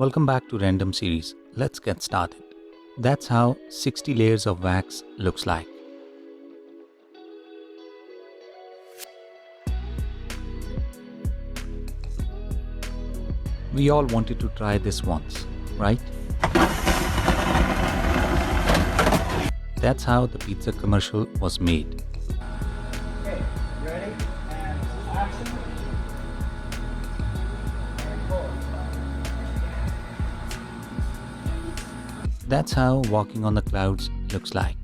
Welcome back to Random Series. Let's get started. That's how 60 layers of wax looks like. We all wanted to try this once, right? That's how the pizza commercial was made. Okay, ready? And action. And forward. That's how walking on the clouds looks like.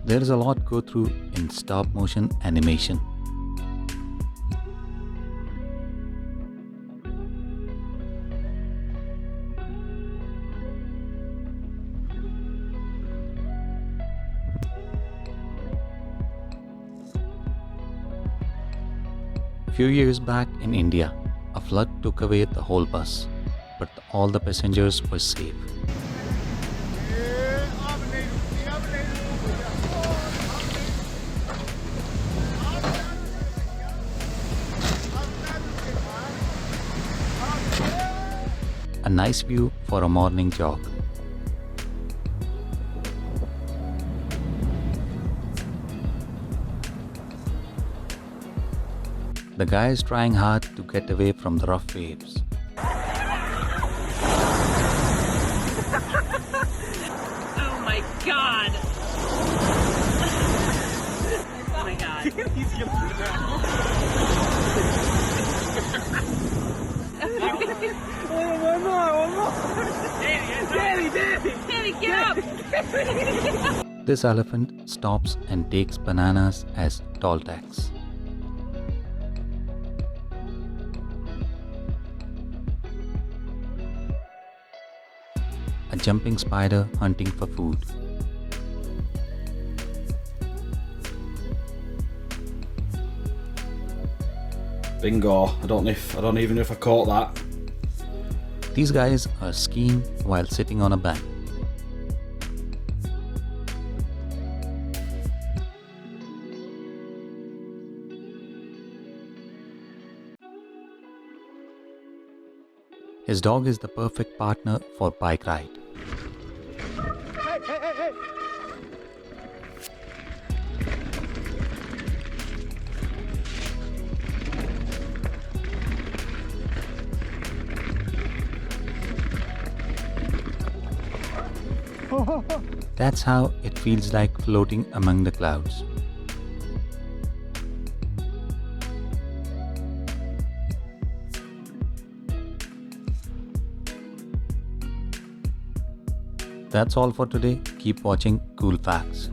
There is a lot go through in stop motion animation. Few years back in India, a flood took away the whole bus, but all the passengers were safe. A nice view for a morning jog. The guy is trying hard to get away from the rough waves. Oh my god! Oh my god. One more. Danny, get up! This elephant stops and takes bananas as toll tax. A jumping spider hunting for food. Bingo. I don't even know if I caught that. These guys are skiing while sitting on a bank. His dog is the perfect partner for bike ride. Hey. That's how it feels like floating among the clouds. That's all for today. Keep watching Kool Facts.